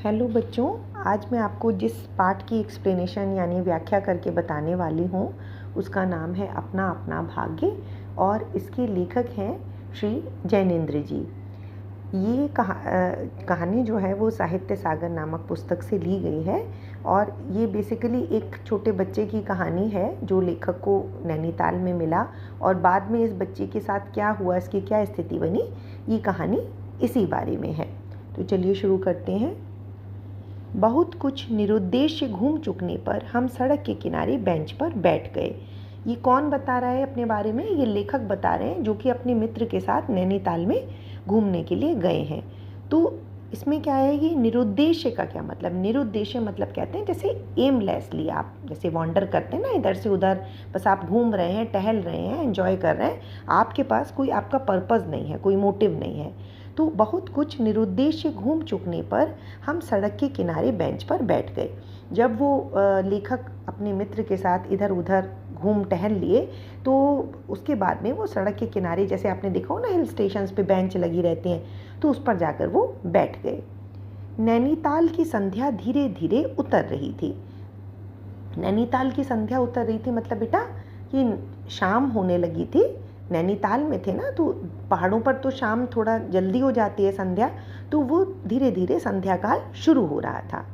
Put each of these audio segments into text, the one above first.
Hello बच्चों, आज मैं आपको जिस पाठ की एक्सप्लेनेशन यानी व्याख्या करके बताने वाली हूँ उसका नाम है अपना अपना भाग्य और इसके लेखक हैं श्री जैनेंद्र जी। ये कहानी जो है वो साहित्य सागर नामक पुस्तक से ली गई है और ये बेसिकली एक छोटे बच्चे की कहानी है जो लेखक को नैनीताल में मिला और बाद में इस बच्चे के साथ क्या हुआ, इसकी क्या स्थिति बनी, ये कहानी इसी बारे में है। तो चलिए शुरू करते हैं। बहुत कुछ निरुद्देश्य घूम चुकने पर हम सड़क के किनारे बेंच पर बैठ गए। ये कौन बता रहा है अपने बारे में? ये लेखक बता रहे हैं जो कि अपने मित्र के साथ नैनीताल में घूमने के लिए गए हैं। तो इसमें क्या है, ये निरुद्देश्य का क्या मतलब? निरुद्देश्य मतलब कहते हैं जैसे एमलेसली आप जैसे वॉन्डर करते हैं ना इधर से उधर, बस आप घूम रहे हैं, टहल रहे हैं, एंजॉय कर रहे हैं, आपके पास कोई आपका पर्पज़ नहीं है, कोई मोटिव नहीं है। तो बहुत कुछ निरुद्देश्य घूम चुकने पर हम सड़क के किनारे बेंच पर बैठ गए। जब वो लेखक अपने मित्र के साथ इधर उधर घूम टहल लिए तो उसके बाद में वो सड़क के किनारे, जैसे आपने देखा हो ना हिल स्टेशंस पे बेंच लगी रहती हैं, तो उस पर जाकर वो बैठ गए। नैनीताल की संध्या धीरे धीरे उतर रही थी। नैनीताल की संध्या उतर रही थी मतलब बेटा कि शाम होने लगी थी। नैनीताल में थे ना, तो पहाड़ों पर तो शाम थोड़ा जल्दी हो जाती है संध्या, तो वो धीरे धीरे संध्या काल शुरू हो रहा था।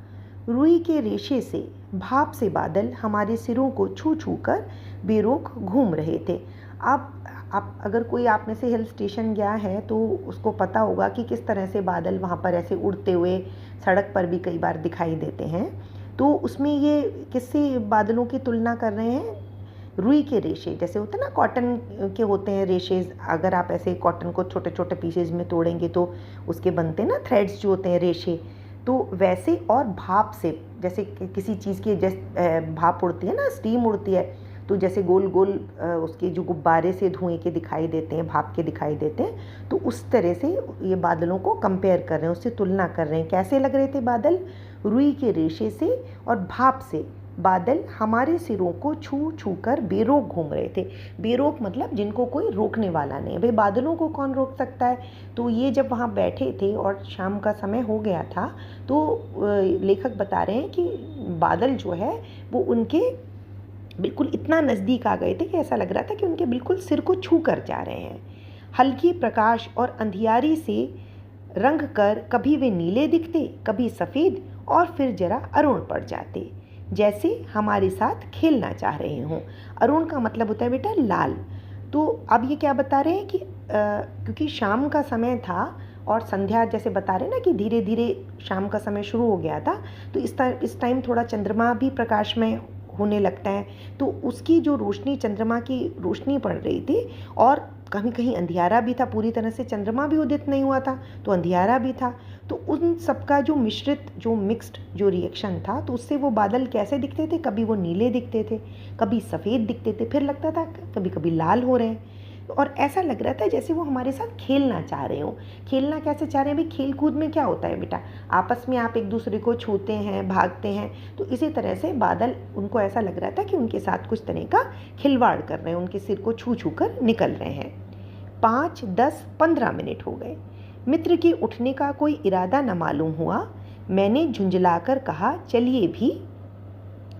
रुई के रेशे से भाप से बादल हमारे सिरों को छू छू कर बेरोक घूम रहे थे। अब आप अगर कोई आप में से हिल स्टेशन गया है तो उसको पता होगा कि किस तरह से बादल वहाँ पर ऐसे उड़ते हुए सड़क पर भी कई बार दिखाई देते हैं। तो उसमें ये किससे बादलों की तुलना कर रहे हैं? रुई के रेशे, जैसे होते हैं ना कॉटन के होते हैं रेशेज, अगर आप ऐसे कॉटन को छोटे छोटे पीसेज में तोड़ेंगे तो उसके बनते हैं ना थ्रेड्स जो होते हैं रेशे, तो वैसे और भाप से, जैसे किसी चीज़ की जैसे भाप उड़ती है ना, स्टीम उड़ती है, तो जैसे गोल गोल उसके जो गुब्बारे से धुएं के दिखाई देते हैं, भाप के दिखाई देते हैं, तो उस तरह से ये बादलों को कंपेयर कर रहे हैं, उससे तुलना कर रहे हैं। कैसे लग रहे थे बादल? रुई के रेशे से और भाप से बादल हमारे सिरों को छू छू कर बेरोक घूम रहे थे। बेरोक मतलब जिनको कोई रोकने वाला नहीं। भाई बादलों को कौन रोक सकता है? तो ये जब वहाँ बैठे थे और शाम का समय हो गया था तो लेखक बता रहे हैं कि बादल जो है वो उनके बिल्कुल इतना नज़दीक आ गए थे कि ऐसा लग रहा था कि उनके बिल्कुल सिर को छू कर जा रहे हैं। हल्की प्रकाश और अंधियारी से रंग कर कभी वे नीले दिखते, कभी सफ़ेद और फिर जरा अरुण पड़ जाते, जैसे हमारे साथ खेलना चाह रहे हों। अरुण का मतलब होता है बेटा लाल। तो अब ये क्या बता रहे हैं कि क्योंकि शाम का समय था और संध्या जैसे बता रहे हैं ना कि धीरे धीरे शाम का समय शुरू हो गया था, तो इस टाइम थोड़ा चंद्रमा भी प्रकाशमय होने लगता है, तो उसकी जो रोशनी, चंद्रमा की रोशनी पड़ रही थी और कहीं कहीं अंधियारा भी था, पूरी तरह से चंद्रमा भी उदित नहीं हुआ था तो अंधियारा भी था। तो उन सबका जो मिश्रित, जो मिक्स्ड जो रिएक्शन था, तो उससे वो बादल कैसे दिखते थे? कभी वो नीले दिखते थे, कभी सफ़ेद दिखते थे, फिर लगता था कभी कभी लाल हो रहे हैं, और ऐसा लग रहा था जैसे वो हमारे साथ खेलना चाह रहे हो। खेलना कैसे चाह रहे हैं? भाई खेल कूद में क्या होता है बेटा, आपस में आप एक दूसरे को छूते हैं, भागते हैं, तो इसी तरह से बादल, उनको ऐसा लग रहा था कि उनके साथ कुछ तरह का खिलवाड़ कर रहे हैं, उनके सिर को छू छू कर निकल रहे हैं। 5, 10, 15 मिनट हो गए। मित्र के उठने का कोई इरादा न मालूम हुआ। मैंने झुंझलाकर कहा, चलिए भी।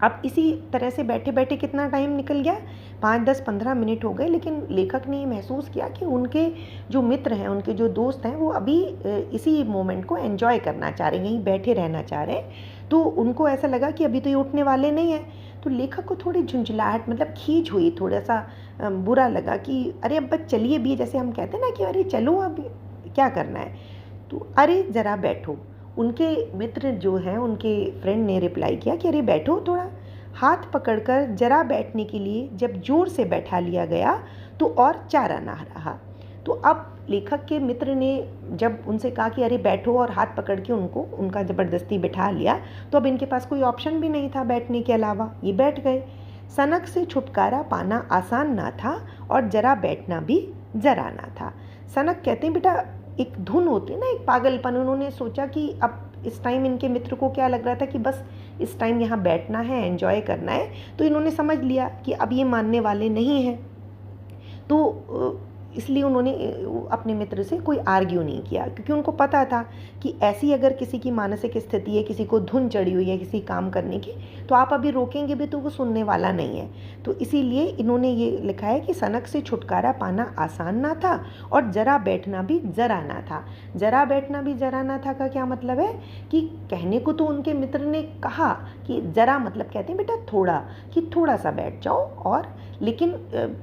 अब इसी तरह से बैठे बैठे कितना टाइम निकल गया? 5, 10, 15 मिनट हो गए, लेकिन लेखक ने महसूस किया कि उनके जो मित्र हैं, उनके जो दोस्त हैं, वो अभी इसी मोमेंट को एंजॉय करना चाह रहे हैं, यहीं बैठे रहना चाह रहे हैं। तो उनको ऐसा लगा कि अभी तो ये उठने वाले नहीं हैं। तो लेखक को थोड़ी झुंझलाहट मतलब खींच हुई, थोड़ा सा बुरा लगा कि अरे अब बस चलिए भी, जैसे हम कहते हैं ना कि अरे चलो अब क्या करना है, तो अरे ज़रा बैठो। उनके मित्र जो हैं, उनके फ्रेंड ने रिप्लाई किया कि अरे बैठो थोड़ा। हाथ पकड़कर जरा बैठने के लिए जब जोर से बैठा लिया गया तो और चारा ना रहा। तो अब लेखक के मित्र ने जब उनसे कहा कि अरे बैठो और हाथ पकड़ के उनका ज़बरदस्ती बिठा लिया, तो अब इनके पास कोई ऑप्शन भी नहीं था बैठने के अलावा, ये बैठ गए। सनक से छुटकारा पाना आसान ना था और जरा बैठना भी जरा ना था। सनक कहते हैं बेटा एक धुन होती है ना, एक पागलपन। उन्होंने सोचा कि अब इस टाइम इनके मित्र को क्या लग रहा था कि बस इस टाइम यहाँ बैठना है, एंजॉय करना है, तो इन्होंने समझ लिया कि अब ये मानने वाले नहीं हैं। तो इसलिए उन्होंने अपने मित्र से कोई आर्ग्यू नहीं किया, क्योंकि उनको पता था कि ऐसी अगर किसी की मानसिक स्थिति है, किसी को धुन चढ़ी हुई है किसी काम करने की, तो आप अभी रोकेंगे भी तो वो सुनने वाला नहीं है। तो इसीलिए इन्होंने ये लिखा है कि सनक से छुटकारा पाना आसान ना था और जरा बैठना भी जरा ना था। जरा बैठना भी जरा ना था का क्या मतलब है कि कहने को तो उनके मित्र ने कहा कि जरा मतलब कहते हैं बेटा थोड़ा, कि थोड़ा सा बैठ जाओ, और लेकिन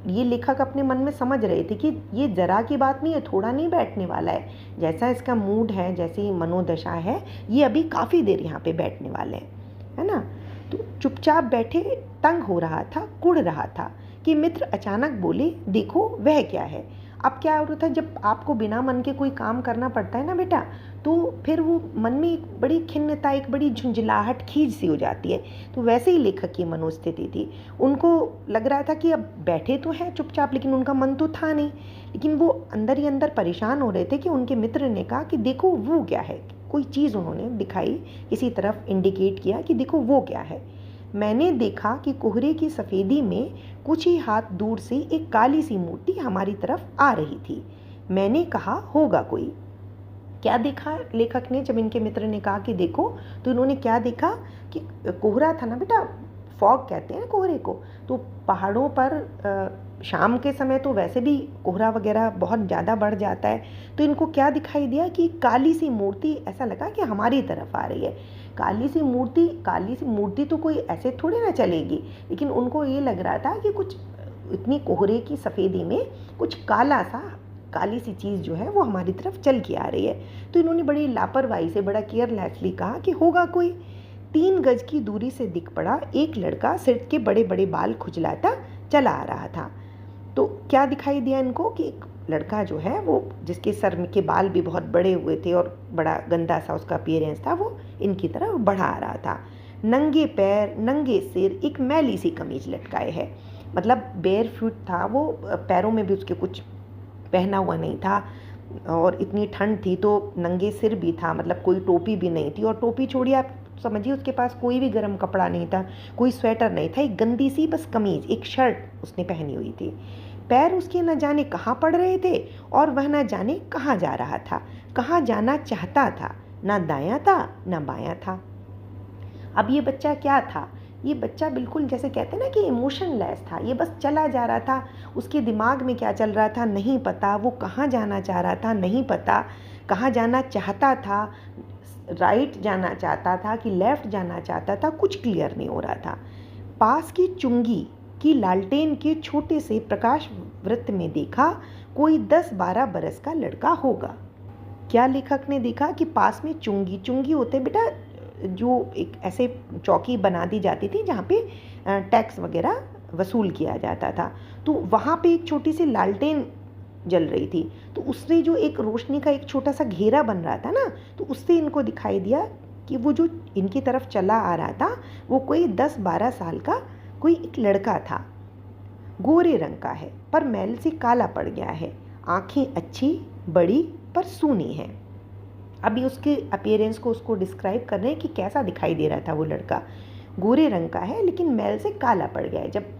ये लेखक अपने मन में समझ रहे थे कि ये जरा की बात नहीं है, थोड़ा नहीं बैठने वाला है, जैसा इसका मूड है, जैसी मनोदशा है, ये अभी काफ़ी देर यहाँ पे बैठने वाले हैं, है ना। तो चुपचाप बैठे तंग हो रहा था, कुढ़ रहा था कि मित्र अचानक बोले, देखो वह क्या है। अब क्या होता है, जब आपको बिना मन के कोई काम करना पड़ता है ना बेटा, तो फिर वो मन में एक बड़ी खिन्नता, एक बड़ी झुंझलाहट, खींच सी हो जाती है। तो वैसे ही लेखक की मनोस्थिति थी। उनको लग रहा था कि अब बैठे तो हैं चुपचाप, लेकिन उनका मन तो था नहीं, लेकिन वो अंदर ही अंदर परेशान हो रहे थे कि उनके मित्र ने कहा कि देखो वो क्या है। कोई चीज़ उन्होंने दिखाई, किसी तरफ इंडिकेट किया कि देखो वो क्या है। मैंने देखा कि कोहरे की सफ़ेदी में कुछ ही हाथ दूर से एक काली सी मूर्ति हमारी तरफ आ रही थी। मैंने कहा होगा कोई। क्या देखा लेखक ने जब इनके मित्र ने कहा कि देखो, तो इन्होंने क्या देखा कि कोहरा था ना बेटा, फॉग कहते हैं कोहरे को, तो पहाड़ों पर शाम के समय तो वैसे भी कोहरा वगैरह बहुत ज़्यादा बढ़ जाता है। तो इनको क्या दिखाई दिया कि काली सी मूर्ति, ऐसा लगा कि हमारी तरफ आ रही है। काली सी मूर्ति तो कोई ऐसे थोड़ी ना चलेगी, लेकिन उनको ये लग रहा था कि कुछ इतनी कोहरे की सफ़ेदी में कुछ काली सी चीज़ जो है वो हमारी तरफ चल के आ रही है। तो इन्होंने बड़ी लापरवाही से, बड़ा केयरलेसली कहा कि होगा कोई। 3 गज की दूरी से दिख पड़ा एक लड़का सिर के बड़े बड़े बाल खुजलाता चला आ रहा था। तो क्या दिखाई दिया इनको कि एक लड़का जो है वो, जिसके सर के बाल भी बहुत बड़े हुए थे और बड़ा गंदा सा उसका अपीयरेंस था, वो इनकी तरफ बढ़ा आ रहा था। नंगे पैर, नंगे सिर, एक मैली सी कमीज लटकाए है, मतलब बेयर फुट था वो, पैरों में भी उसके कुछ पहना हुआ नहीं था, और इतनी ठंड थी तो नंगे सिर भी था, मतलब कोई टोपी भी नहीं थी। और टोपी छोड़िए, आप समझिए उसके पास कोई भी गर्म कपड़ा नहीं था, कोई स्वेटर नहीं था, एक गंदी सी बस कमीज, एक शर्ट उसने पहनी हुई थी। पैर उसके न जाने कहाँ पड़ रहे थे और वह न जाने कहाँ जा रहा था, कहाँ जाना चाहता था, ना दायां था ना बायां था। अब ये बच्चा क्या था, ये बच्चा बिल्कुल जैसे कहते हैं ना कि इमोशनलेस था। ये बस चला जा रहा था, उसके दिमाग में क्या चल रहा था नहीं पता, वो कहाँ जाना चाह रहा था नहीं पता, कहाँ जाना चाहता था, राइट जाना चाहता था कि लेफ़्ट जाना चाहता था, कुछ क्लियर नहीं हो रहा था। पास की चुंगी की लालटेन के छोटे से प्रकाश वृत्त में देखा कोई 10-12 बरस का लड़का होगा। क्या लेखक ने देखा कि पास में चुंगी होते बेटा, जो एक ऐसे चौकी बना दी जाती थी जहाँ पे टैक्स वगैरह वसूल किया जाता था, तो वहाँ पे एक छोटी सी लालटेन जल रही थी। तो उससे जो एक रोशनी का एक छोटा सा घेरा बन रहा था ना, तो उससे इनको दिखाई दिया कि वो जो इनकी तरफ चला आ रहा था वो कोई 10-12 साल का कोई एक लड़का था। गोरे रंग का है पर मैल से काला पड़ गया है, आँखें अच्छी बड़ी पर सूनी हैं। अभी उसके अपीयरेंस को उसको डिस्क्राइब कर रहे हैं कि कैसा दिखाई दे रहा था वो लड़का। गोरे रंग का है लेकिन मैल से काला पड़ गया है। जब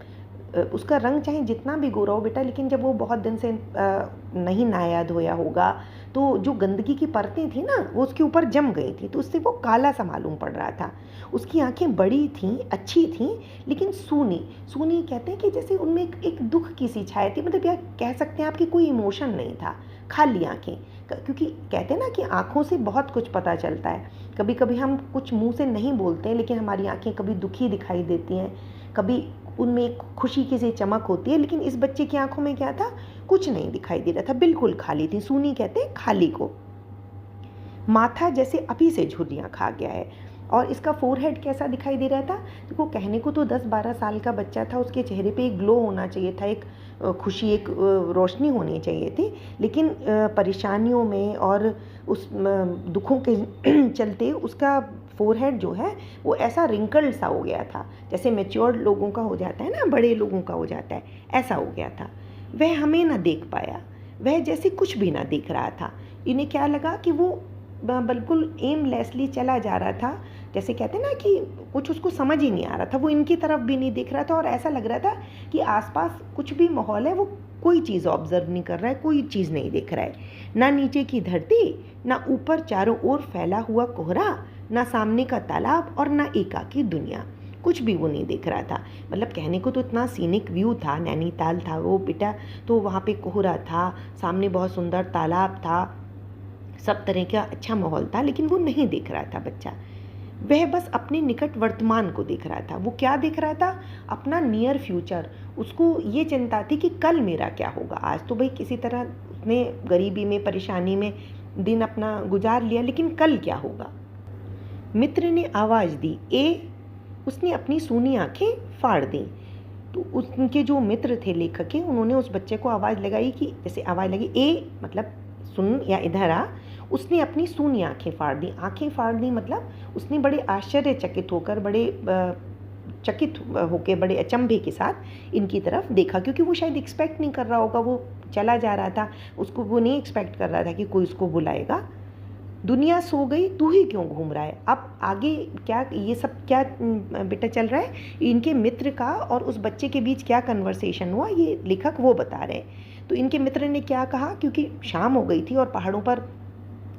उसका रंग चाहे जितना भी गोरा हो बेटा, लेकिन जब वो बहुत दिन से नहीं नहाया धोया होगा तो जो गंदगी की परतें थी ना वो उसके ऊपर जम गई थी, तो उससे वो काला सा मालूम पड़ रहा था। उसकी आंखें बड़ी थीं, अच्छी थीं, लेकिन सूनी कहते हैं कि जैसे उनमें एक दुख की सी छाया थी, मतलब यह कह सकते हैं आपकी कोई इमोशन नहीं था, खाली आंखें। क्योंकि कहते हैं ना कि आँखों से बहुत कुछ पता चलता है। कभी कभी हम कुछ मुंह से नहीं बोलते हैं, लेकिन हमारी आंखें कभी दुखी दिखाई देती हैं, कभी उनमें एक खुशी की सी चमक होती है। लेकिन इस बच्चे की आंखों में क्या था, कुछ नहीं दिखाई दे रहा था, बिल्कुल खाली थी। सूनी कहते हैं खाली को। माथा जैसे अभी से झुर्रियाँ खा गया है। और इसका फोरहेड कैसा दिखाई दे रहा था, देखो कहने को तो 10-12 साल का बच्चा था, उसके चेहरे पे एक ग्लो होना चाहिए था, एक खुशी, एक रोशनी होनी चाहिए थी, लेकिन परेशानियों में और उस दुखों के चलते उसका फोरहेड जो है वो ऐसा रिंकल्ड सा हो गया था, जैसे मैच्योर्ड लोगों का हो जाता है ना, बड़े लोगों का हो जाता है, ऐसा हो गया था। वह हमें ना देख पाया, वह जैसे कुछ भी ना दिख रहा था। इन्हें क्या लगा कि वो बिल्कुल एमलेसली चला जा रहा था, जैसे कहते हैं ना कि कुछ उसको समझ ही नहीं आ रहा था, वो इनकी तरफ भी नहीं दिख रहा था और ऐसा लग रहा था कि आसपास कुछ भी माहौल है वो कोई चीज़ ऑब्जर्व नहीं कर रहा है, कोई चीज़ नहीं देख रहा है, ना नीचे की धरती, ना ऊपर चारों ओर फैला हुआ कोहरा, ना सामने का तालाब और ना एकाकी दुनिया, कुछ भी वो नहीं देख रहा था। मतलब कहने को तो इतना सीनिक व्यू था, नैनीताल था वो बेटा, तो वहाँ पे कोहरा था, सामने बहुत सुंदर तालाब था, सब तरह का अच्छा माहौल था, लेकिन वो नहीं देख रहा था बच्चा। वह बस अपने निकट वर्तमान को देख रहा था। वो क्या देख रहा था? अपना नियर फ्यूचर। उसको ये चिंता थी कि कल मेरा क्या होगा। आज तो भाई किसी तरह उसने गरीबी में, परेशानी में दिन अपना गुजार लिया, लेकिन कल क्या होगा। मित्र ने आवाज़ दी, ए। उसने अपनी सूनी आंखें फाड़ दी। तो उनके जो मित्र थे लेखक के, उन्होंने उस बच्चे को आवाज़ लगाई कि जैसे आवाज़ लगी ए मतलब सुन या इधर आ। उसने अपनी सूनी आंखें फाड़ दी। आंखें फाड़ दी मतलब उसने बड़े आश्चर्यचकित होकर, बड़े चकित होकर, बड़े अचंभे के साथ इनकी तरफ देखा, क्योंकि वो शायद एक्सपेक्ट नहीं कर रहा होगा। वो चला जा रहा था, उसको वो नहीं एक्सपेक्ट कर रहा था कि कोई उसको बुलाएगा। दुनिया सो गई, तू ही क्यों घूम रहा है? अब आगे क्या, ये सब क्या बेटा चल रहा है? इनके मित्र का और उस बच्चे के बीच क्या कन्वर्सेशन हुआ, ये लेखक वो बता रहे हैं। तो इनके मित्र ने क्या कहा, क्योंकि शाम हो गई थी और पहाड़ों पर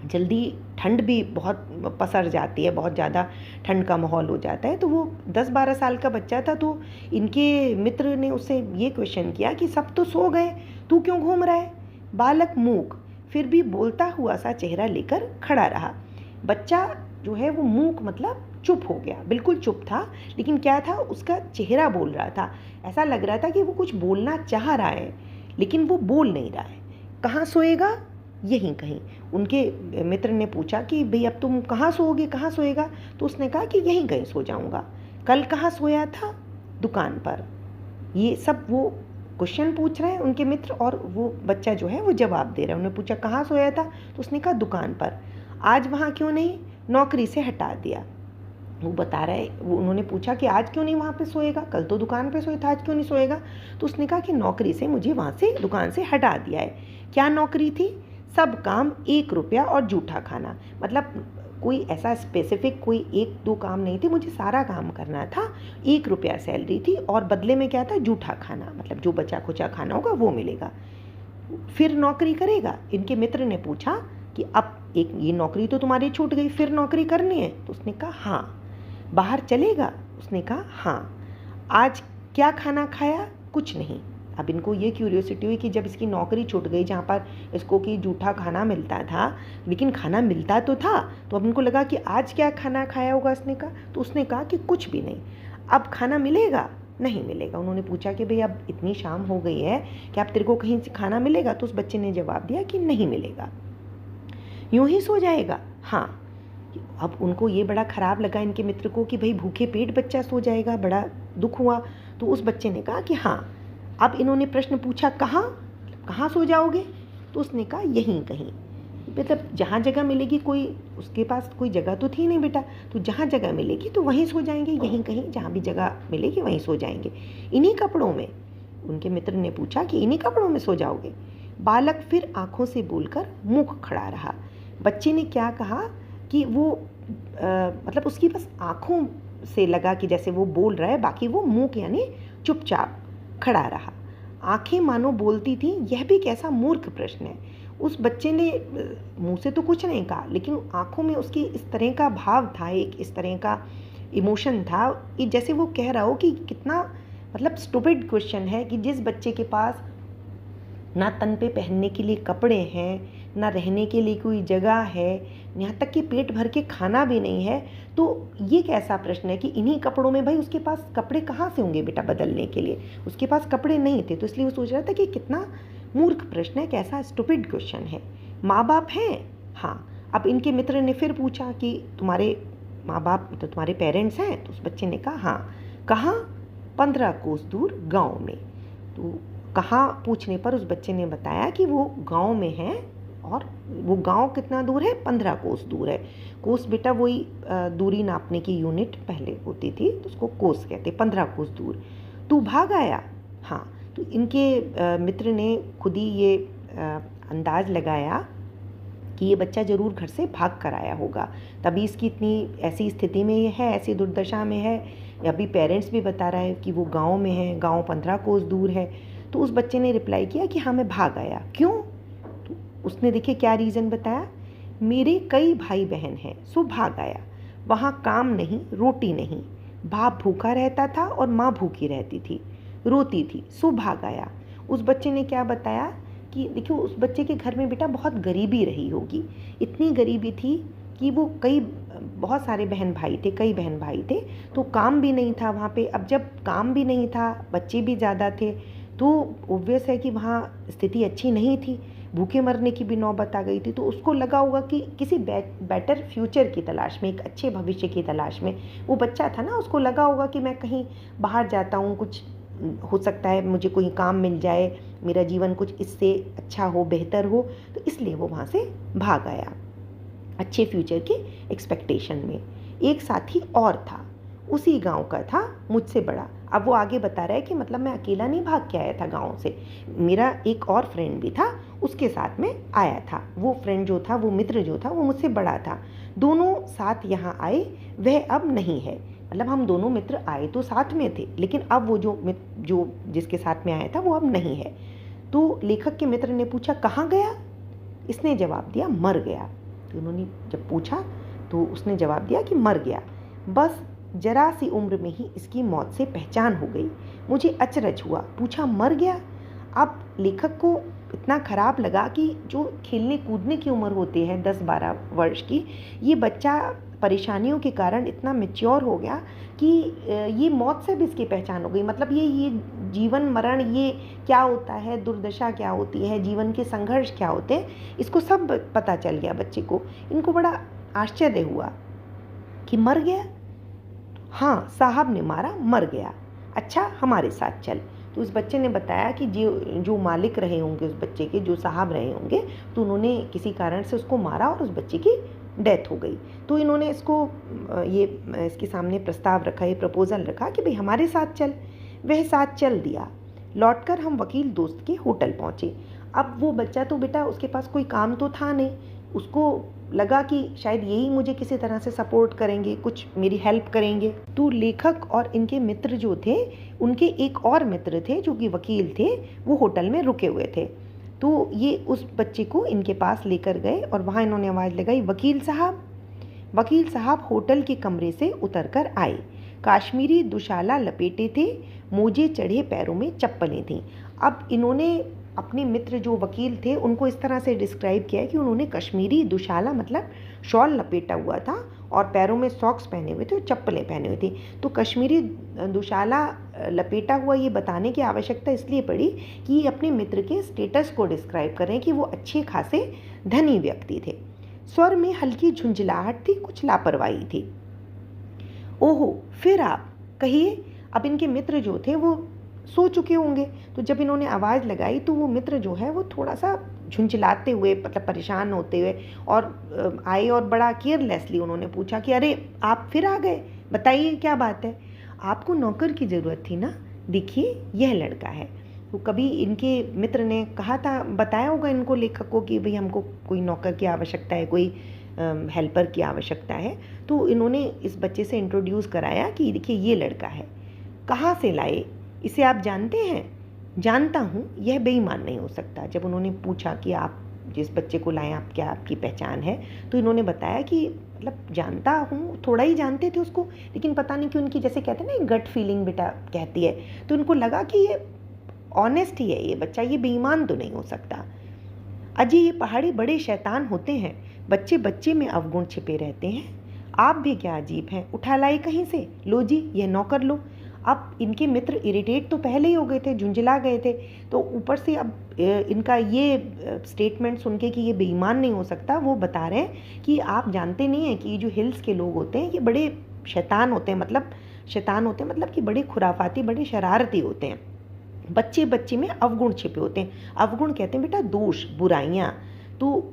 जल्दी ठंड भी बहुत पसर जाती है, बहुत ज़्यादा ठंड का माहौल हो जाता है। तो वो 10-12 साल का बच्चा था, तो इनके मित्र ने उससे ये क्वेश्चन किया कि सब तो सो गए, तू क्यों घूम रहा है? बालक मूक फिर भी बोलता हुआ सा चेहरा लेकर खड़ा रहा। बच्चा जो है वो मूक मतलब चुप हो गया, बिल्कुल चुप था, लेकिन क्या था, उसका चेहरा बोल रहा था। ऐसा लग रहा था कि वो कुछ बोलना चाह रहा है, लेकिन वो बोल नहीं रहा है। कहाँ सोएगा? यहीं कहीं। उनके मित्र ने पूछा कि भाई अब तुम कहाँ सोओगे, कहाँ सोएगा? तो उसने कहा कि यहीं कहीं सो जाऊँगा। कल कहाँ सोया था? दुकान पर। ये सब वो क्वेश्चन पूछ रहे हैं उनके मित्र, और वो बच्चा जो है वो जवाब दे रहा है। उन्होंने पूछा कहाँ सोया था? तो उसने कहा दुकान पर। आज वहाँ क्यों नहीं? नौकरी से हटा दिया। वो बता रहा है, वो उन्होंने पूछा कि आज क्यों नहीं वहाँ पे सोएगा, कल तो दुकान पे सोया था, आज क्यों नहीं सोएगा? तो उसने कहा कि नौकरी से मुझे वहाँ से, दुकान से हटा दिया है। क्या नौकरी थी? सब काम 1 रुपया और जूठा खाना। मतलब कोई ऐसा स्पेसिफिक कोई 1-2 काम नहीं थे, मुझे सारा काम करना था। 1 रुपया सैलरी थी और बदले में क्या था? जूठा खाना, मतलब जो बचा खुचा खाना होगा वो मिलेगा। फिर नौकरी करेगा? इनके मित्र ने पूछा कि अब एक ये नौकरी तो तुम्हारी छूट गई, फिर नौकरी करनी है? तो उसने कहा हाँ। बाहर चलेगा? उसने कहा हाँ। आज क्या खाना खाया? कुछ नहीं। अब इनको ये क्यूरियोसिटी हुई कि जब इसकी नौकरी छूट गई जहाँ पर इसको कि जूठा खाना मिलता था, लेकिन खाना मिलता तो था, तो अब इनको लगा कि आज क्या खाना खाया होगा इसने कहा। तो उसने कहा कि कुछ भी नहीं। अब खाना मिलेगा? नहीं मिलेगा। उन्होंने पूछा कि भाई अब इतनी शाम हो गई है कि अब तेरे को कहीं से खाना मिलेगा? तो उस बच्चे ने जवाब दिया कि नहीं मिलेगा। यूं ही सो जाएगा? हाँ। अब उनको ये बड़ा ख़राब लगा इनके मित्र को कि भाई भूखे पेट बच्चा सो जाएगा, बड़ा दुख हुआ। तो उस बच्चे ने कहा कि हाँ। अब इन्होंने प्रश्न पूछा कहाँ, कहाँ सो जाओगे? तो उसने कहा यहीं कहीं। मतलब जहाँ जगह मिलेगी, कोई उसके पास कोई जगह तो थी नहीं बेटा, तो जहाँ जगह मिलेगी तो वहीं सो जाएंगे, यहीं कहीं जहाँ भी जगह मिलेगी वहीं सो जाएंगे। इन्हीं कपड़ों में? उनके मित्र ने पूछा कि इन्हीं कपड़ों में सो जाओगे? बालक फिर आँखों से बोलकर मुख खड़ा रहा। बच्चे ने क्या कहा कि वो मतलब उसकी बस आँखों से लगा कि जैसे वो बोल रहा है, बाकी वो मुँह यानी चुपचाप खड़ा रहा। आंखें मानो बोलती थी, यह भी कैसा मूर्ख प्रश्न है। उस बच्चे ने मुंह से तो कुछ नहीं कहा, लेकिन आंखों में उसकी इस तरह का भाव था, एक इस तरह का इमोशन था, जैसे वो कह रहा हो कि कितना मतलब स्टूपिड क्वेश्चन है कि जिस बच्चे के पास ना तन पे पहनने के लिए कपड़े हैं, ना रहने के लिए कोई जगह है, यहाँ तक कि पेट भर के खाना भी नहीं है, तो ये कैसा प्रश्न है कि इन्हीं कपड़ों में? भाई उसके पास कपड़े कहाँ से होंगे बेटा बदलने के लिए? उसके पास कपड़े नहीं थे, तो इसलिए वो सोच रहा था कि कितना मूर्ख प्रश्न है, कैसा स्टूपिड क्वेश्चन है। माँ बाप हैं? हाँ। अब इनके मित्र ने फिर पूछा कि तुम्हारे माँ बाप, तो तुम्हारे पेरेंट्स हैं? तो उस बच्चे ने कहा हाँ। कहाँ? 15 कोस दूर गाँव में। तो कहाँ पूछने पर उस बच्चे ने बताया कि वो गांव में है, और वो गांव कितना दूर है? 15 कोस दूर है। कोस बेटा वही दूरी नापने की यूनिट पहले होती थी, तो उसको कोस कहते, 15 कोस दूर। तू भाग आया? हाँ। तो इनके मित्र ने खुद ही ये अंदाज लगाया कि ये बच्चा ज़रूर घर से भाग कर आया होगा, तभी इसकी इतनी ऐसी स्थिति में ये है, ऐसी दुर्दशा में है। अभी पेरेंट्स भी बता रहा है कि वो गांव में है, गांव 15 कोस दूर है। तो उस बच्चे ने रिप्लाई किया कि हाँ मैं भाग आया। क्यों? तो उसने देखिए क्या रीज़न बताया, मेरे कई भाई बहन हैं सो भाग आया, वहाँ काम नहीं, रोटी नहीं, बाप भूखा रहता था और माँ भूखी रहती थी, रोती थी, सो भाग आया। उस बच्चे ने क्या बताया कि देखियो उस बच्चे के घर में बेटा बहुत गरीबी रही होगी, इतनी गरीबी थी कि वो बहुत सारे बहन भाई थे, कई बहन भाई थे, तो काम भी नहीं था वहाँ पे। अब जब काम भी नहीं था, बच्चे भी ज़्यादा थे, तो ऑब्वियस है कि वहाँ स्थिति अच्छी नहीं थी, भूखे मरने की भी नौबत आ गई थी। तो उसको लगा होगा कि किसी बेटर फ्यूचर की तलाश में, एक अच्छे भविष्य की तलाश में, वो बच्चा था ना, उसको लगा होगा कि मैं कहीं बाहर जाता हूँ, कुछ हो सकता है मुझे कोई काम मिल जाए, मेरा जीवन कुछ इससे अच्छा हो, बेहतर हो, तो इसलिए वो वहाँ से भाग आया अच्छे फ्यूचर के एक्सपेक्टेशन में। एक साथी और था, उसी गांव का था, मुझसे बड़ा। अब वो आगे बता रहा है कि मतलब मैं अकेला नहीं भाग के आया था गांव से, मेरा एक और फ्रेंड भी था, उसके साथ में आया था। वो फ्रेंड जो था, वो मित्र जो था, वो मुझसे बड़ा था, दोनों साथ यहाँ आए, वह अब नहीं है। मतलब हम दोनों मित्र आए तो साथ में थे, लेकिन अब वो जो जिसके साथ में आया था वो अब नहीं है। तो लेखक के मित्र ने पूछा कहाँ गया? इसने जवाब दिया मर गया। तो उन्होंने जब पूछा तो उसने जवाब दिया कि मर गया, बस जरा सी उम्र में ही इसकी मौत से पहचान हो गई। मुझे अचरज हुआ, पूछा मर गया? अब लेखक को इतना ख़राब लगा कि जो खेलने कूदने की उम्र होती है 10-12 वर्ष की, ये बच्चा परेशानियों के कारण इतना मैच्योर हो गया कि ये मौत से भी इसकी पहचान हो गई। मतलब ये जीवन मरण ये क्या होता है, दुर्दशा क्या होती है, जीवन के संघर्ष क्या होते हैं, इसको सब पता चल गया बच्चे को। इनको बड़ा आश्चर्य हुआ कि मर गया? हाँ साहब ने मारा, मर गया। अच्छा हमारे साथ चल। तो उस बच्चे ने बताया कि जो मालिक रहे होंगे उस बच्चे के, जो साहब रहे होंगे, तो उन्होंने किसी कारण से उसको मारा और उस बच्चे की डेथ हो गई। तो इन्होंने इसके सामने प्रस्ताव रखा, ये प्रपोजल रखा कि भाई हमारे साथ चल। वह साथ चल दिया। लौटकर हम वकील दोस्त के होटल पहुँचे। अब वो बच्चा तो बेटा, उसके पास कोई काम तो था नहीं, उसको लगा कि शायद यही मुझे किसी तरह से सपोर्ट करेंगे, कुछ मेरी हेल्प करेंगे। तो लेखक और इनके मित्र जो थे, उनके एक और मित्र थे जो कि वकील थे, वो होटल में रुके हुए थे। तो ये उस बच्चे को इनके पास लेकर गए और वहाँ इन्होंने आवाज़ लगाई, वकील साहब। वकील साहब होटल के कमरे से उतर कर आए। काश्मीरी दुशाला लपेटे थे, मोजे चढ़े, पैरों में चप्पलें थीं। अब इन्होंने अपने मित्र जो वकील थे उनको इस तरह से डिस्क्राइब किया है कि उन्होंने कश्मीरी दुशाला मतलब शॉल लपेटा हुआ था और पैरों में सॉक्स पहने हुए थे और चप्पलें पहने हुई थी। तो कश्मीरी दुशाला लपेटा हुआ ये बताने की आवश्यकता इसलिए पड़ी कि ये अपने मित्र के स्टेटस को डिस्क्राइब कर रहे हैं कि वो अच्छे खासे धनी व्यक्ति थे। स्वर में हल्की झुंझलाहट थी, कुछ लापरवाही थी। ओहो, फिर आप कहिए। अब इनके मित्र जो थे वो सो चुके होंगे, तो जब इन्होंने आवाज़ लगाई तो वो मित्र जो है वो थोड़ा सा झुंझलाते हुए, मतलब परेशान होते हुए और आए और बड़ा केयरलेसली उन्होंने पूछा कि अरे आप फिर आ गए, बताइए क्या बात है? आपको नौकर की ज़रूरत थी ना, देखिए यह लड़का है। तो कभी इनके मित्र ने कहा था, बताया होगा इनको लेखक को कि भाई हमको कोई नौकर की आवश्यकता है, कोई हेल्पर की आवश्यकता है। तो इन्होंने इस बच्चे से इंट्रोड्यूस कराया कि देखिए ये लड़का है। कहाँ से लाए, इसे आप जानते हैं? जानता हूँ, यह बेईमान नहीं हो सकता। जब उन्होंने पूछा कि आप जिस बच्चे को लाएं, आप क्या, आपकी पहचान है? तो इन्होंने बताया कि मतलब जानता हूँ, थोड़ा ही जानते थे उसको, लेकिन पता नहीं क्यों उनकी, जैसे कहते हैं ना, गट फीलिंग बेटा कहती है, तो उनको लगा कि ये ऑनेस्ट ही है ये बच्चा, ये बेईमान तो नहीं हो सकता। अजी ये पहाड़ी बड़े शैतान होते हैं, बच्चे बच्चे में अवगुण छिपे रहते हैं। आप भी क्या अजीब हैं, उठा लाई कहीं से, लो जी यह नौकर लो। अब इनके मित्र इरिटेट तो पहले ही हो गए थे, झुंझला गए थे, तो ऊपर से अब इनका ये स्टेटमेंट सुन के कि ये बेईमान नहीं हो सकता, वो बता रहे हैं कि आप जानते नहीं हैं कि ये जो हिल्स के लोग होते हैं ये बड़े शैतान होते हैं, मतलब कि बड़े खुराफाती, बड़े शरारती होते हैं। बच्चे बच्चे में अवगुण छिपे होते हैं। अवगुण कहते हैं बेटा दोष, बुराइयाँ। तो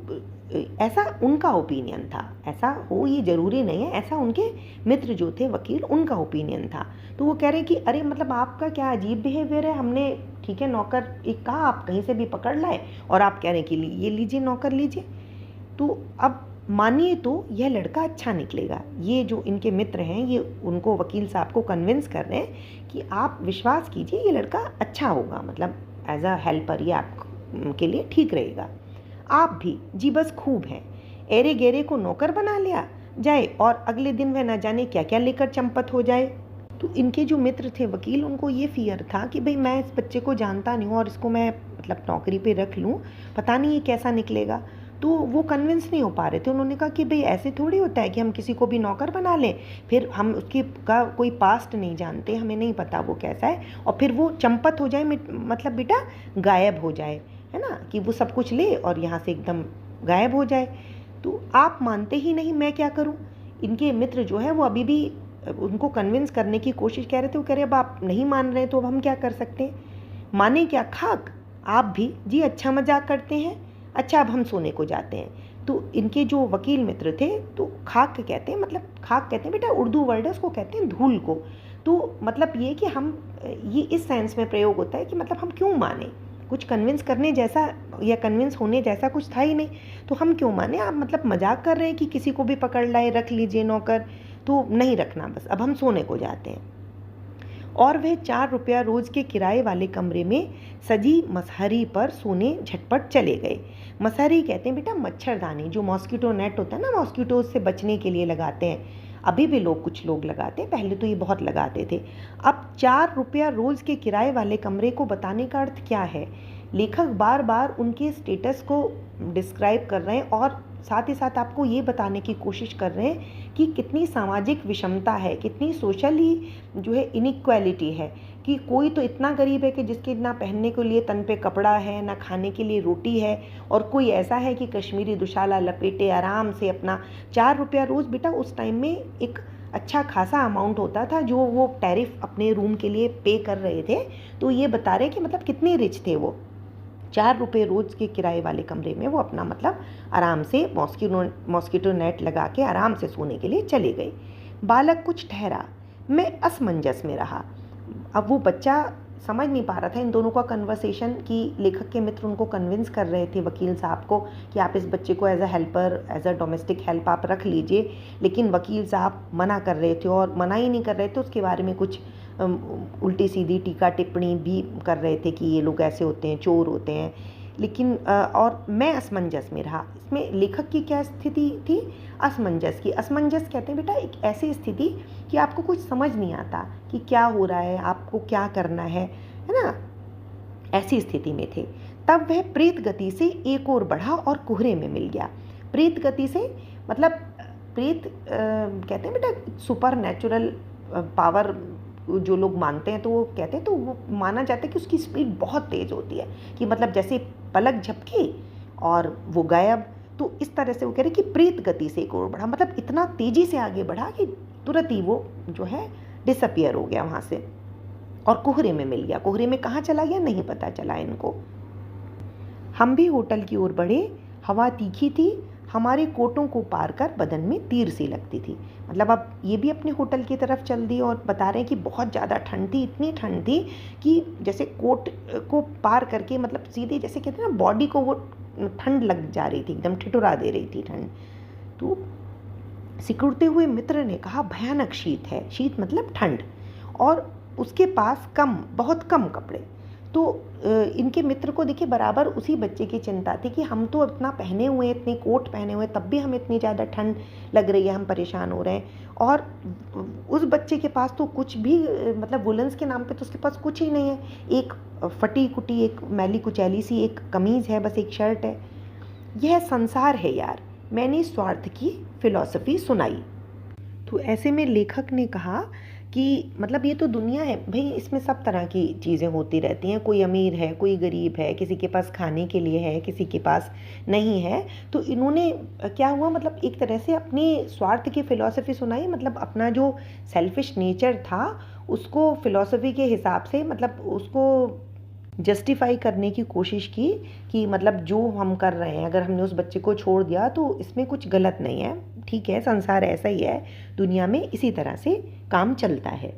ऐसा उनका ओपिनियन था, ऐसा हो ये ज़रूरी नहीं है, ऐसा उनके मित्र जो थे वकील, उनका ओपिनियन था। तो वो कह रहे कि अरे मतलब आपका क्या अजीब बिहेवियर है, हमने ठीक है नौकर एक कहा, आप कहीं से भी पकड़ लाए और आप कह रहे हैं कि ये लीजिए नौकर लीजिए। तो अब मानिए तो यह लड़का अच्छा निकलेगा। ये जो इनके मित्र हैं ये उनको वकील साहब को कन्विंस कर रहे हैं कि आप विश्वास कीजिए ये लड़का अच्छा होगा, मतलब एज अ हेल्पर ये आपके लिए ठीक रहेगा। आप भी जी बस खूब हैं, एरे गेरे को नौकर बना लिया जाए और अगले दिन वह न जाने क्या क्या लेकर चंपत हो जाए। तो इनके जो मित्र थे वकील, उनको ये फियर था कि भाई मैं इस बच्चे को जानता नहीं हूँ और इसको मैं मतलब नौकरी पे रख लूँ, पता नहीं ये कैसा निकलेगा। तो वो कन्विंस नहीं हो पा रहे थे। उन्होंने कहा कि भाई ऐसे थोड़ी होता है कि हम किसी को भी नौकर बना लें, फिर हम उसकी का कोई पास्ट नहीं जानते, हमें नहीं पता वो कैसा है, और फिर वो चंपत हो जाए, मतलब बेटा गायब हो जाए, है ना, कि वो सब कुछ ले और यहाँ से एकदम गायब हो जाए। तो आप मानते ही नहीं, मैं क्या करूँ। इनके मित्र जो है वो अभी भी उनको कन्विंस करने की कोशिश कर रहे थे। वो कह रहे अब आप नहीं मान रहे तो अब हम क्या कर सकते हैं, माने क्या खाक, आप भी जी अच्छा मजाक करते हैं, अच्छा अब हम सोने को जाते हैं। तो इनके जो वकील मित्र थे तो खाक कहते हैं, मतलब खाक कहते हैं बेटा उर्दू वर्ड है, उसको कहते हैं धूल को। तो मतलब ये कि हम ये इस सेंस में प्रयोग होता है कि मतलब हम क्यों माने, कुछ कन्विंस करने जैसा या कन्विंस होने जैसा कुछ था ही नहीं, तो हम क्यों माने। आप मतलब मजाक कर रहे हैं कि किसी को भी पकड़ लाए रख लीजिए नौकर, तो नहीं रखना, बस अब हम सोने को जाते हैं। और वह 4 रुपया रोज के किराए वाले कमरे में सजी मसहरी पर सोने झटपट चले गए। मसहरी कहते हैं बेटा मच्छरदानी, जो मॉस्किटो नेट होता है ना, मॉस्किटो से बचने के लिए लगाते हैं। अभी भी कुछ लोग लगाते हैं, पहले तो ये बहुत लगाते थे। अब 4 रुपया रोज के किराए वाले कमरे को बताने का अर्थ क्या है, लेखक बार बार उनके स्टेटस को डिस्क्राइब कर रहे हैं और साथ ही साथ आपको ये बताने की कोशिश कर रहे हैं कि कितनी सामाजिक विषमता है, कितनी सोशली जो है इनइक्वालिटी है, कि कोई तो इतना गरीब है कि जिसके ना पहनने के लिए तन पे कपड़ा है, ना खाने के लिए रोटी है, और कोई ऐसा है कि कश्मीरी दुशाला लपेटे आराम से अपना 4 रुपया रोज़, बेटा उस टाइम में एक अच्छा खासा अमाउंट होता था जो वो टैरिफ अपने रूम के लिए पे कर रहे थे। तो ये बता रहे कि मतलब कितने रिच थे वो। 4 रुपये रोज़ के किराए वाले कमरे में वो अपना मतलब आराम से मॉस्किटो नेट लगा के आराम से सोने के लिए चले गए। बालक कुछ ठहरा, मैं असमंजस में रहा। अब वो बच्चा समझ नहीं पा रहा था इन दोनों का कन्वर्सेशन, कि लेखक के मित्र उनको कन्विंस कर रहे थे वकील साहब को कि आप इस बच्चे को as a helper, as a domestic help आप रख लीजिए, लेकिन वकील साहब मना कर रहे थे, और मना ही नहीं कर रहे थे, उसके बारे में कुछ उल्टी सीधी टीका टिप्पणी भी कर रहे थे कि ये लोग ऐसे होते हैं, चोर होते हैं। लेकिन और मैं असमंजस में रहा। इसमें लेखक की क्या स्थिति थी, असमंजस की। असमंजस कहते हैं बेटा एक ऐसी स्थिति कि आपको कुछ समझ नहीं आता कि क्या हो रहा है, आपको क्या करना है ना, ऐसी स्थिति में थे। तब वह प्रेत गति से एक ओर बढ़ा और कोहरे में मिल गया। प्रेत गति से मतलब प्रेत कहते हैं बेटा सुपर नेचुरल पावर जो लोग मानते हैं, तो वो कहते हैं, तो वो माना जाता है कि उसकी स्पीड बहुत तेज़ होती है, कि मतलब जैसे पलक झपकी और वो गायब। तो इस तरह से वो कह रहे कि प्रेत गति से एक ओर बढ़ा, मतलब इतना तेज़ी से आगे बढ़ा कि तुरंत ही वो जो है डिसअपियर हो गया वहाँ से और कोहरे में मिल गया। कोहरे में कहाँ चला गया नहीं पता चला इनको। हम भी होटल की ओर बढ़े। हवा तीखी थी, हमारे कोटों को पार कर बदन में तीर सी लगती थी। मतलब अब ये भी अपने होटल की तरफ चल दी और बता रहे हैं कि बहुत ज़्यादा ठंड थी, इतनी ठंड थी कि जैसे कोट को पार करके मतलब सीधे जैसे कहते हैं ना बॉडी को वो ठंड लग जा रही थी, एकदम ठिठुरा दे रही थी ठंड। तो सिकुड़ते हुए मित्र ने कहा भयानक शीत है। शीत मतलब ठंड, और उसके पास बहुत कम कपड़े। तो इनके मित्र को देखिए बराबर उसी बच्चे की चिंता थी कि हम तो इतना पहने हुए हैं, इतने कोट पहने हुए हैं, तब भी हमें इतनी ज़्यादा ठंड लग रही है, हम परेशान हो रहे हैं। और उस बच्चे के पास तो कुछ भी मतलब वुलन्स के नाम पे तो उसके पास कुछ ही नहीं है। एक फटी कुटी, एक मैली कुचैली सी एक कमीज़ है, बस एक शर्ट है। यह संसार है यार, मैंने स्वार्थ की फिलॉसफी सुनाई। तो ऐसे में लेखक ने कहा कि मतलब ये तो दुनिया है भाई, इसमें सब तरह की चीज़ें होती रहती हैं, कोई अमीर है, कोई गरीब है, किसी के पास खाने के लिए है, किसी के पास नहीं है। तो इन्होंने क्या हुआ, मतलब एक तरह से अपनी स्वार्थ की फ़िलॉसफी सुनाई, मतलब अपना जो सेल्फिश नेचर था उसको फ़िलॉसफी के हिसाब से मतलब उसको जस्टिफाई करने की कोशिश की कि मतलब जो हम कर रहे हैं, अगर हमने उस बच्चे को छोड़ दिया तो इसमें कुछ गलत नहीं है, ठीक है, संसार ऐसा ही है, दुनिया में इसी तरह से काम चलता है।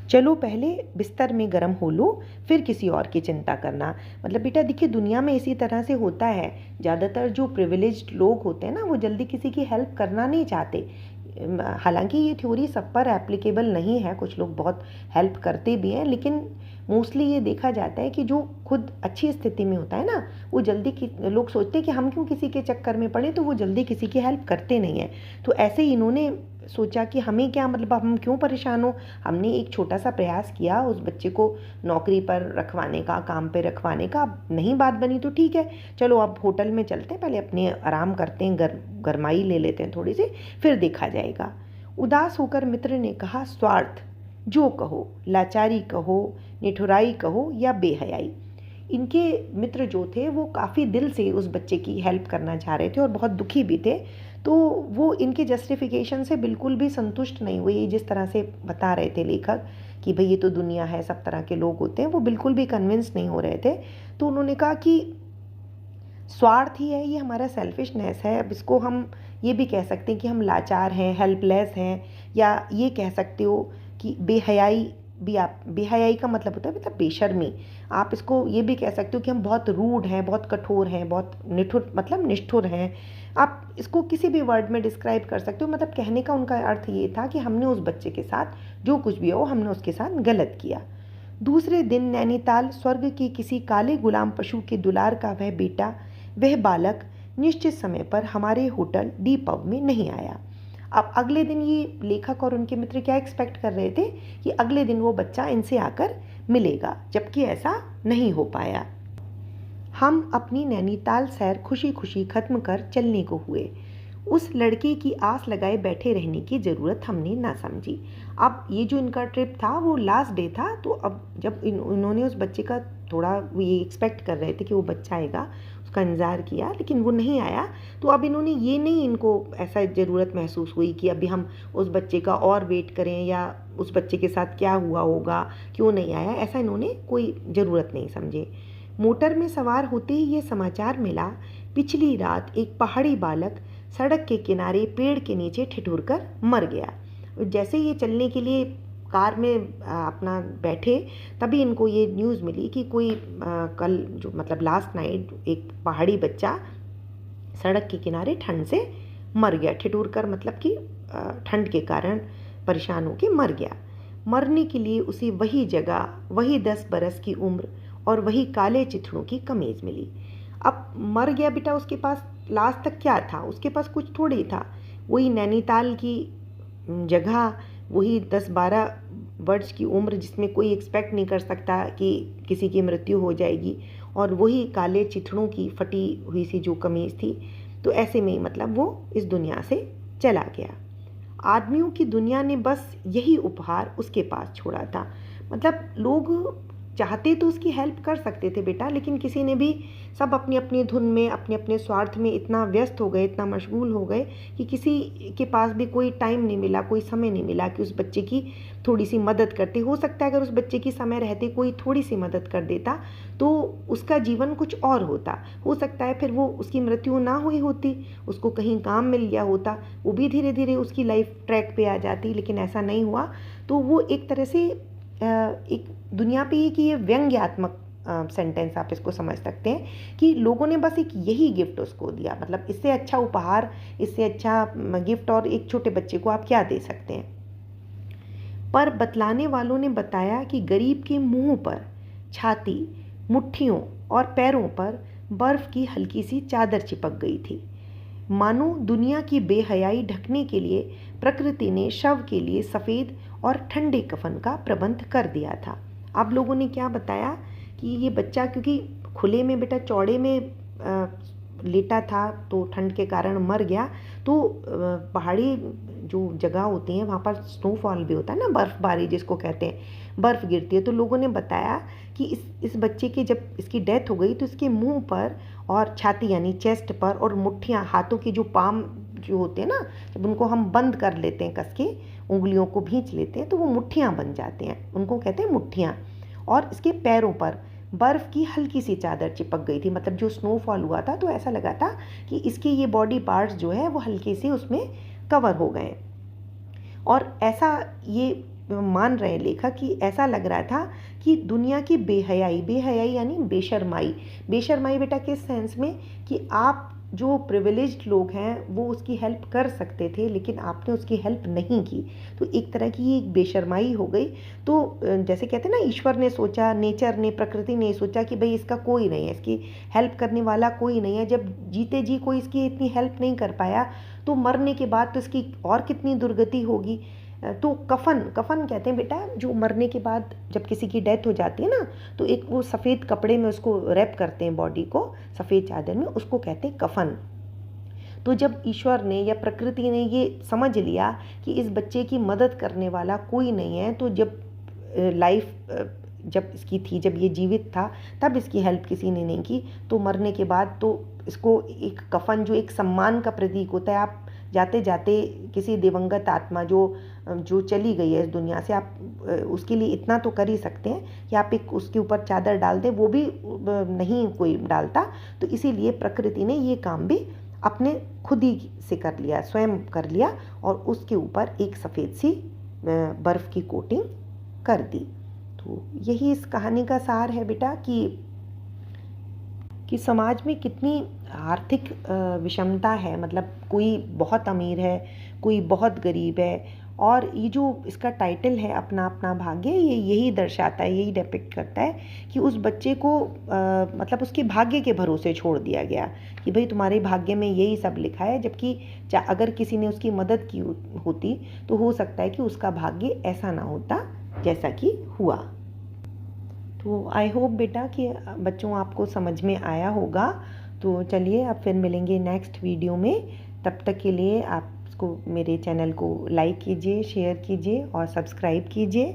चलो पहले बिस्तर में गर्म हो लो, फिर किसी और की चिंता करना। मतलब बेटा देखिए, दुनिया में इसी तरह से होता है। ज़्यादातर जो प्रिविलेज्ड लोग होते हैं ना, वो जल्दी किसी की हेल्प करना नहीं चाहते। हालांकि ये थ्योरी सब पर एप्लीकेबल नहीं है, कुछ लोग बहुत हेल्प करते भी हैं, लेकिन मोस्टली ये देखा जाता है कि जो खुद अच्छी स्थिति में होता है ना, वो जल्दी लोग सोचते हैं कि हम क्यों किसी के चक्कर में पड़े, तो वो जल्दी किसी की हेल्प करते नहीं हैं। तो ऐसे ही इन्होंने सोचा कि हमें क्या, मतलब हम क्यों परेशान हो। हमने एक छोटा सा प्रयास किया उस बच्चे को नौकरी पर रखवाने का, काम पे रखवाने का। अब नहीं बात बनी तो ठीक है, चलो अब होटल में चलते हैं, पहले अपने आराम करते हैं, गरमाई ले लेते हैं थोड़ी सी, फिर देखा जाएगा। उदास होकर मित्र ने कहा, स्वार्थ जो कहो, लाचारी कहो, निठुराई कहो या बेहयाई। इनके मित्र जो थे वो काफ़ी दिल से उस बच्चे की हेल्प करना चाह रहे थे और बहुत दुखी भी थे। तो वो इनके जस्टिफिकेशन से बिल्कुल भी संतुष्ट नहीं हुए। जिस तरह से बता रहे थे लेखक कि भाई ये तो दुनिया है, सब तरह के लोग होते हैं, वो बिल्कुल भी कन्विंस नहीं हो रहे थे। तो उन्होंने कहा कि स्वार्थ ही है, ये हमारा सेल्फिशनेस है। अब इसको हम ये भी कह सकते हैं कि हम लाचार हैं, हेल्पलेस हैं, या ये कह सकते हो कि बेहयाई भी। आप बेहयाई का मतलब होता है मतलब बेशर्मी। आप इसको ये भी कह सकते हो कि हम बहुत रूड हैं, बहुत कठोर हैं, बहुत निठुर मतलब निष्ठुर हैं। आप इसको किसी भी वर्ड में डिस्क्राइब कर सकते हो। मतलब कहने का उनका अर्थ ये था कि हमने उस बच्चे के साथ जो कुछ भी हो, हमने उसके साथ गलत किया। दूसरे दिन नैनीताल स्वर्ग के किसी काले गुलाम पशु के दुलार का वह बेटा, वह बालक निश्चित समय पर हमारे होटल डी पब में नहीं आया। अब अगले दिन ये लेखक और उनके मित्र क्या एक्सपेक्ट कर रहे थे कि अगले दिन वो बच्चा इनसे आकर मिलेगा, जबकि ऐसा नहीं हो पाया। हम अपनी नैनीताल सैर खुशी खुशी खत्म कर चलने को हुए। उस लड़के की आस लगाए बैठे रहने की ज़रूरत हमने ना समझी। अब ये जो इनका ट्रिप था वो लास्ट डे था, तो अब जब इन्होंने उस बच्चे का थोड़ा ये एक्सपेक्ट कर रहे थे कि वो बच्चा आएगा, उसका इंतज़ार किया, लेकिन वो नहीं आया। तो अब इन्होंने ये नहीं, इनको ऐसा ज़रूरत महसूस हुई कि अभी हम उस बच्चे का और वेट करें या उस बच्चे के साथ क्या हुआ होगा, क्यों नहीं आया, ऐसा इन्होंने कोई ज़रूरत नहीं समझे। मोटर में सवार होते ही ये समाचार मिला, पिछली रात एक पहाड़ी बालक सड़क के किनारे पेड़ के नीचे ठिठुर कर मर गया। जैसे ये चलने के लिए कार में अपना बैठे, तभी इनको ये न्यूज़ मिली कि कोई कल जो मतलब लास्ट नाइट एक पहाड़ी बच्चा सड़क के किनारे ठंड से मर गया। ठिठुर कर मतलब कि ठंड के कारण परेशान होकर मर गया। मरने के लिए उसे वही जगह, वही 10 बरस की उम्र और वही काले चिथड़ों की कमीज़ मिली। अब मर गया बेटा, उसके पास लास्ट तक क्या था, उसके पास कुछ थोड़ी था। वही नैनीताल की जगह, वही 10-12 वर्ष की उम्र जिसमें कोई एक्सपेक्ट नहीं कर सकता कि किसी की मृत्यु हो जाएगी, और वही काले चिथड़ों की फटी हुई सी जो कमीज़ थी। तो ऐसे में मतलब वो इस दुनिया से चला गया। आदमियों की दुनिया ने बस यही उपहार उसके पास छोड़ा था। मतलब लोग चाहते तो उसकी हेल्प कर सकते थे बेटा, लेकिन किसी ने भी, सब अपनी अपनी धुन में, अपने अपने स्वार्थ में इतना व्यस्त हो गए, इतना मशगूल हो गए कि किसी के पास भी कोई टाइम नहीं मिला, कोई समय नहीं मिला कि उस बच्चे की थोड़ी सी मदद करते। हो सकता है अगर उस बच्चे की समय रहते कोई थोड़ी सी मदद कर देता तो उसका जीवन कुछ और होता। हो सकता है फिर वो उसकी मृत्यु ना हुई होती, उसको कहीं काम मिल गया होता, वो भी धीरे धीरे उसकी लाइफ ट्रैक पे आ जाती, लेकिन ऐसा नहीं हुआ। तो वो एक तरह से एक दुनिया पे ही कि ये व्यंग्यात्मक सेंटेंस आप इसको समझ सकते हैं कि लोगों ने बस एक यही गिफ्ट उसको दिया। मतलब इससे अच्छा उपहार, इससे अच्छा गिफ्ट और एक छोटे बच्चे को आप क्या दे सकते हैं। पर बतलाने वालों ने बताया कि गरीब के मुंह पर, छाती, मुट्ठियों और पैरों पर बर्फ की हल्की सी चादर चिपक गई थी। मानो दुनिया की बेहयाई ढकने के लिए प्रकृति ने शव के लिए सफ़ेद और ठंडे कफन का प्रबंध कर दिया था। अब लोगों ने क्या बताया कि ये बच्चा क्योंकि खुले में बेटा चौड़े में लेटा था तो ठंड के कारण मर गया। तो पहाड़ी जो जगह होती हैं वहाँ पर स्नोफॉल भी होता है ना, बर्फ़बारी जिसको कहते हैं, बर्फ़ गिरती है। तो लोगों ने बताया कि इस बच्चे की जब इसकी डेथ हो गई तो इसके मुंह पर और छाती यानी चेस्ट पर और मुट्ठियाँ, हाथों की जो पाम जो होते हैं ना, जब उनको हम बंद कर लेते हैं कस के, उंगलियों को भींच लेते हैं तो वो मुट्ठियाँ बन जाते हैं, उनको कहते हैं मुट्ठियाँ। और इसके पैरों पर बर्फ़ की हल्की सी चादर चिपक गई थी। मतलब जो स्नोफॉल हुआ था तो ऐसा लगा था कि इसके ये बॉडी पार्ट्स जो है वो हल्के से उसमें कवर हो गए। और ऐसा ये मान रहे हैं लेखक कि ऐसा लग रहा था कि दुनिया की बेहयाई यानी बेशर्माई बेटा किस सेंस में कि आप जो प्रिविलेज्ड लोग हैं वो उसकी हेल्प कर सकते थे लेकिन आपने उसकी हेल्प नहीं की, तो एक तरह की एक बेशर्माई हो गई। तो जैसे कहते हैं ना, ईश्वर ने सोचा, नेचर ने, प्रकृति ने सोचा कि भाई इसका कोई नहीं है, इसकी हेल्प करने वाला कोई नहीं है। जब जीते जी कोई इसकी इतनी हेल्प नहीं कर पाया तो मरने के बाद तो इसकी और कितनी दुर्गति होगी। तो कफन कहते हैं बेटा, जो मरने के बाद जब किसी की डेथ हो जाती है ना, तो एक वो सफ़ेद कपड़े में उसको रैप करते हैं, बॉडी को सफ़ेद चादर में, उसको कहते हैं कफन। तो जब ईश्वर ने या प्रकृति ने ये समझ लिया कि इस बच्चे की मदद करने वाला कोई नहीं है, तो जब लाइफ जब इसकी थी, जब ये जीवित था, तब इसकी हेल्प किसी ने नहीं की, तो मरने के बाद तो इसको एक कफन, जो एक सम्मान का प्रतीक होता है, आप जाते जाते किसी दिवंगत आत्मा जो चली गई है इस दुनिया से, आप उसके लिए इतना तो कर ही सकते हैं कि आप एक उसके ऊपर चादर डाल दें, वो भी नहीं कोई डालता। तो इसीलिए प्रकृति ने ये काम भी अपने खुद ही से कर लिया, स्वयं कर लिया, और उसके ऊपर एक सफ़ेद सी बर्फ़ की कोटिंग कर दी। तो यही इस कहानी का सार है बेटा कि समाज में कितनी आर्थिक विषमता है। मतलब कोई बहुत अमीर है, कोई बहुत गरीब है, और ये जो इसका टाइटल है अपना अपना भाग्य, ये यही दर्शाता है, यही डिपिक्ट करता है कि उस बच्चे को मतलब उसके भाग्य के भरोसे छोड़ दिया गया कि भाई तुम्हारे भाग्य में यही सब लिखा है। जबकि अगर किसी ने उसकी मदद की होती तो हो सकता है कि उसका भाग्य ऐसा ना होता जैसा कि हुआ। तो आई होप बेटा कि बच्चों आपको समझ में आया होगा। तो चलिए अब फिर मिलेंगे नेक्स्ट वीडियो में। तब तक के लिए आप मेरे चैनल को लाइक कीजिए, शेयर कीजिए और सब्सक्राइब कीजिए।